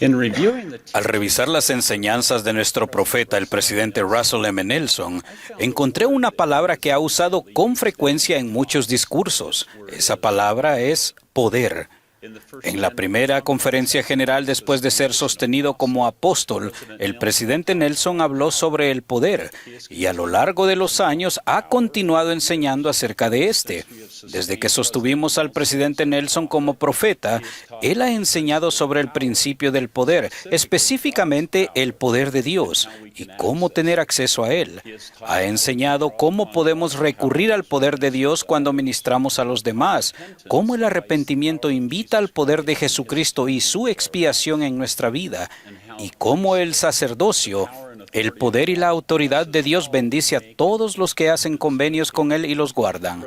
Al revisar las enseñanzas de nuestro profeta, el presidente Russell M. Nelson, encontré una palabra que ha usado con frecuencia en muchos discursos. Esa palabra es poder. En la primera conferencia general después de ser sostenido como apóstol, el presidente Nelson habló sobre el poder y a lo largo de los años ha continuado enseñando acerca de este. Desde que sostuvimos al presidente Nelson como profeta, él ha enseñado sobre el principio del poder, específicamente el poder de Dios y cómo tener acceso a él. Ha enseñado cómo podemos recurrir al poder de Dios cuando ministramos a los demás, cómo el arrepentimiento invita al poder de Jesucristo y su expiación en nuestra vida, y cómo el sacerdocio, el poder y la autoridad de Dios bendice a todos los que hacen convenios con Él y los guardan.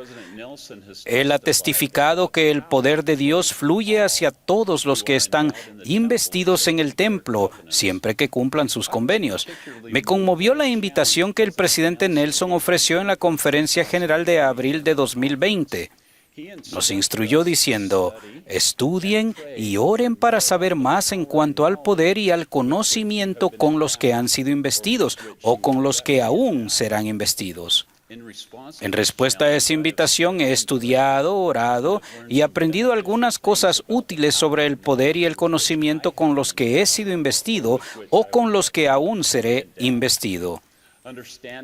Él ha testificado que el poder de Dios fluye hacia todos los que están investidos en el templo, siempre que cumplan sus convenios. Me conmovió la invitación que el presidente Nelson ofreció en la Conferencia General de abril de 2020. Nos instruyó diciendo, estudien y oren para saber más en cuanto al poder y al conocimiento con los que han sido investidos o con los que aún serán investidos. En respuesta a esa invitación he estudiado, orado y aprendido algunas cosas útiles sobre el poder y el conocimiento con los que he sido investido o con los que aún seré investido.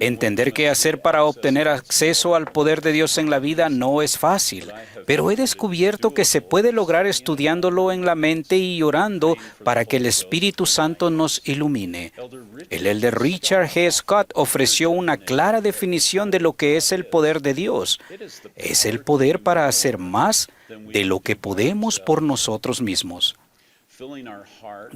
Entender qué hacer para obtener acceso al poder de Dios en la vida no es fácil, pero he descubierto que se puede lograr estudiándolo en la mente y orando para que el Espíritu Santo nos ilumine. El elder Richard G. Scott ofreció una clara definición de lo que es el poder de Dios. Es el poder para hacer más de lo que podemos por nosotros mismos.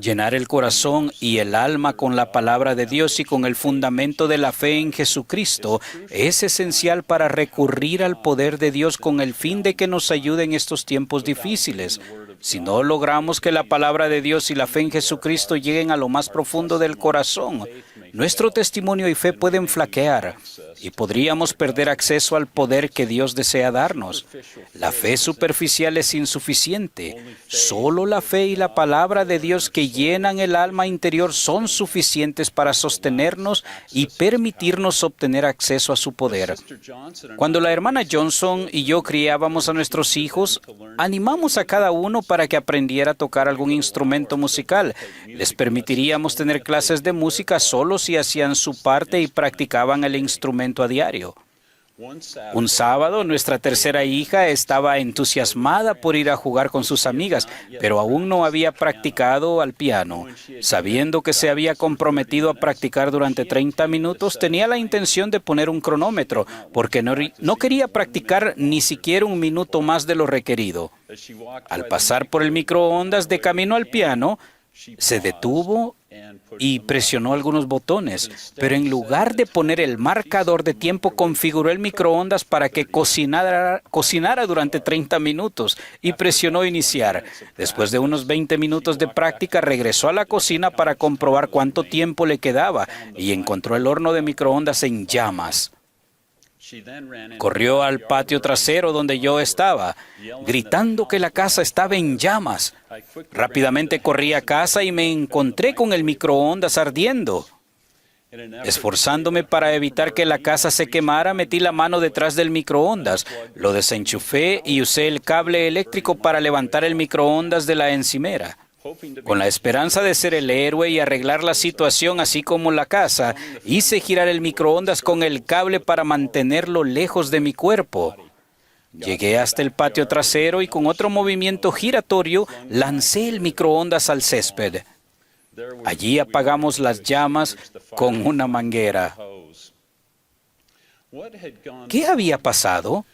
Llenar el corazón y el alma con la palabra de Dios y con el fundamento de la fe en Jesucristo es esencial para recurrir al poder de Dios con el fin de que nos ayude en estos tiempos difíciles. Si no logramos que la palabra de Dios y la fe en Jesucristo lleguen a lo más profundo del corazón, nuestro testimonio y fe pueden flaquear y podríamos perder acceso al poder que Dios desea darnos. La fe superficial es insuficiente. Solo la fe y la palabra de Dios que llenan el alma interior son suficientes para sostenernos y permitirnos obtener acceso a su poder. Cuando la hermana Johnson y yo criábamos a nuestros hijos, animamos a cada uno para que aprendiera a tocar algún instrumento musical. Les permitiríamos tener clases de música solo si hacían su parte y practicaban el instrumento a diario. Un sábado, nuestra tercera hija estaba entusiasmada por ir a jugar con sus amigas, pero aún no había practicado al piano. Sabiendo que se había comprometido a practicar durante 30 minutos, tenía la intención de poner un cronómetro, porque no quería practicar ni siquiera un minuto más de lo requerido. Al pasar por el microondas de camino al piano, se detuvo y presionó algunos botones, pero en lugar de poner el marcador de tiempo, configuró el microondas para que cocinara durante 30 minutos y presionó iniciar. Después de unos 20 minutos de práctica, regresó a la cocina para comprobar cuánto tiempo le quedaba y encontró el horno de microondas en llamas. Corrió al patio trasero donde yo estaba, gritando que la casa estaba en llamas. Rápidamente corrí a casa y me encontré con el microondas ardiendo. Esforzándome para evitar que la casa se quemara, metí la mano detrás del microondas, lo desenchufé y usé el cable eléctrico para levantar el microondas de la encimera. Con la esperanza de ser el héroe y arreglar la situación así como la casa, hice girar el microondas con el cable para mantenerlo lejos de mi cuerpo. Llegué hasta el patio trasero y con otro movimiento giratorio lancé el microondas al césped. Allí apagamos las llamas con una manguera. ¿Qué había pasado?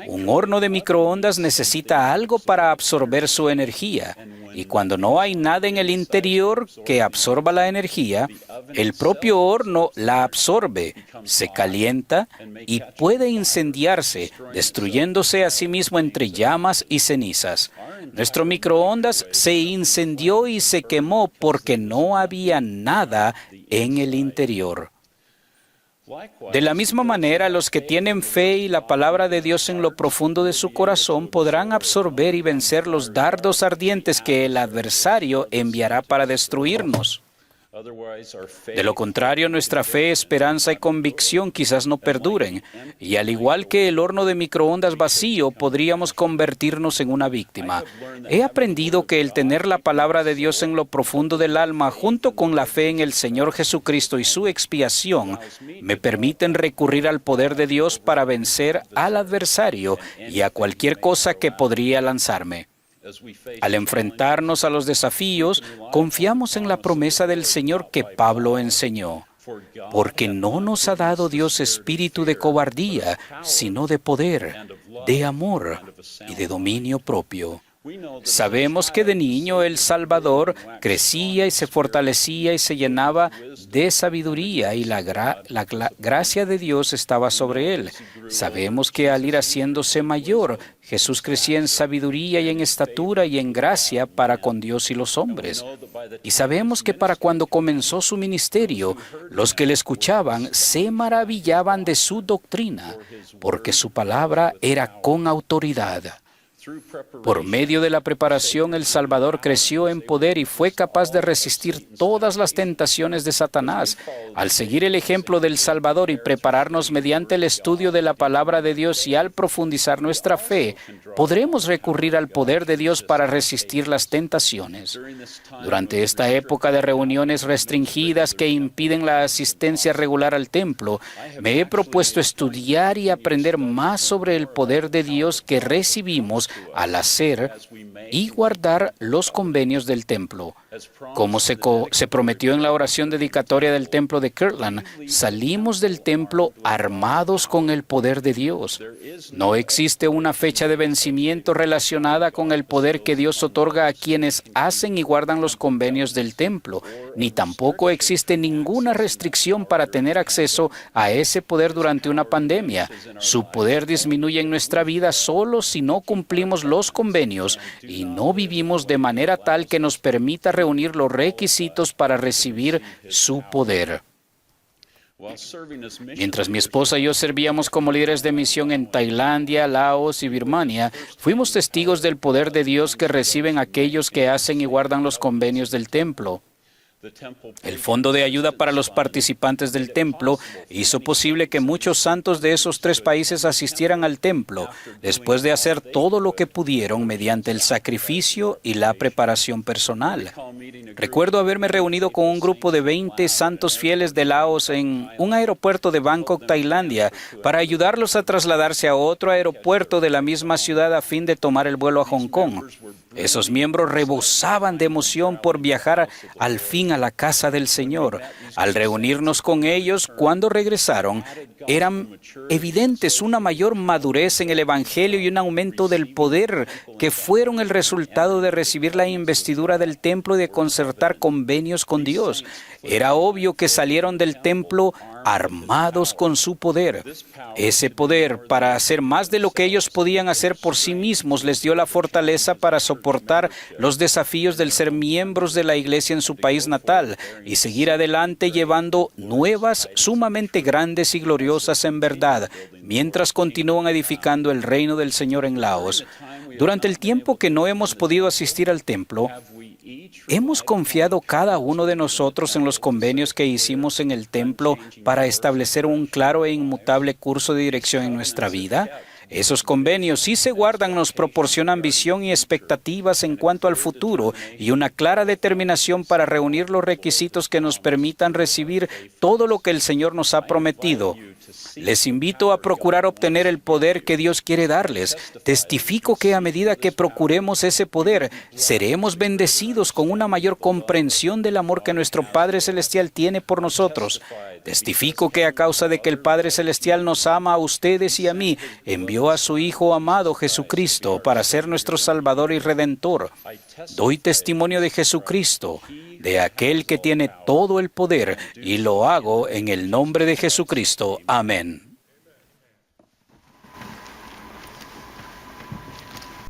Un horno de microondas necesita algo para absorber su energía, y cuando no hay nada en el interior que absorba la energía, el propio horno la absorbe, se calienta y puede incendiarse, destruyéndose a sí mismo entre llamas y cenizas. Nuestro microondas se incendió y se quemó porque no había nada en el interior. De la misma manera, los que tienen fe y la palabra de Dios en lo profundo de su corazón podrán absorber y vencer los dardos ardientes que el adversario enviará para destruirnos. De lo contrario, nuestra fe, esperanza y convicción quizás no perduren, y al igual que el horno de microondas vacío, podríamos convertirnos en una víctima. He aprendido que el tener la palabra de Dios en lo profundo del alma, junto con la fe en el Señor Jesucristo y su expiación, me permiten recurrir al poder de Dios para vencer al adversario y a cualquier cosa que podría lanzarme. Al enfrentarnos a los desafíos, confiamos en la promesa del Señor que Pablo enseñó. Porque no nos ha dado Dios espíritu de cobardía, sino de poder, de amor y de dominio propio. Sabemos que de niño el Salvador crecía y se fortalecía y se llenaba de sabiduría y la gracia de Dios estaba sobre él. Sabemos que al ir haciéndose mayor, Jesús crecía en sabiduría y en estatura y en gracia para con Dios y los hombres. Y sabemos que para cuando comenzó su ministerio, los que le escuchaban se maravillaban de su doctrina, porque su palabra era con autoridad. Por medio de la preparación, el Salvador creció en poder y fue capaz de resistir todas las tentaciones de Satanás. Al seguir el ejemplo del Salvador y prepararnos mediante el estudio de la palabra de Dios y al profundizar nuestra fe, podremos recurrir al poder de Dios para resistir las tentaciones. Durante esta época de reuniones restringidas que impiden la asistencia regular al templo, me he propuesto estudiar y aprender más sobre el poder de Dios que recibimos al hacer y guardar los convenios del templo. Como se prometió en la oración dedicatoria del templo de Kirtland, salimos del templo armados con el poder de Dios. No existe una fecha de vencimiento relacionada con el poder que Dios otorga a quienes hacen y guardan los convenios del templo, ni tampoco existe ninguna restricción para tener acceso a ese poder durante una pandemia. Su poder disminuye en nuestra vida solo si no cumplimos los convenios y no vivimos de manera tal que nos permita reunir los requisitos para recibir su poder. Mientras mi esposa y yo servíamos como líderes de misión en Tailandia, Laos y Birmania, fuimos testigos del poder de Dios que reciben aquellos que hacen y guardan los convenios del templo. El Fondo de Ayuda para los Participantes del Templo hizo posible que muchos santos de esos 3 países asistieran al templo, después de hacer todo lo que pudieron mediante el sacrificio y la preparación personal. Recuerdo haberme reunido con un grupo de 20 santos fieles de Laos en un aeropuerto de Bangkok, Tailandia, para ayudarlos a trasladarse a otro aeropuerto de la misma ciudad a fin de tomar el vuelo a Hong Kong. Esos miembros rebosaban de emoción por viajar al fin a la casa del Señor. Al reunirnos con ellos, cuando regresaron, eran evidentes una mayor madurez en el Evangelio y un aumento del poder que fueron el resultado de recibir la investidura del templo y de concertar convenios con Dios. Era obvio que salieron del templo armados con su poder. Ese poder, para hacer más de lo que ellos podían hacer por sí mismos, les dio la fortaleza para soportar los desafíos del ser miembros de la iglesia en su país natal y seguir adelante llevando nuevas sumamente grandes y gloriosas en verdad, mientras continúan edificando el reino del Señor en Laos. Durante el tiempo que no hemos podido asistir al templo, ¿hemos confiado cada uno de nosotros en los convenios que hicimos en el templo para establecer un claro e inmutable curso de dirección en nuestra vida? Esos convenios, si se guardan, nos proporcionan visión y expectativas en cuanto al futuro y una clara determinación para reunir los requisitos que nos permitan recibir todo lo que el Señor nos ha prometido. Les invito a procurar obtener el poder que Dios quiere darles. Testifico que a medida que procuremos ese poder, seremos bendecidos con una mayor comprensión del amor que nuestro Padre Celestial tiene por nosotros. Testifico que a causa de que el Padre Celestial nos ama a ustedes y a mí, envió a su Hijo amado Jesucristo para ser nuestro Salvador y Redentor. Doy testimonio de Jesucristo, de aquel que tiene todo el poder, y lo hago en el nombre de Jesucristo. Amén.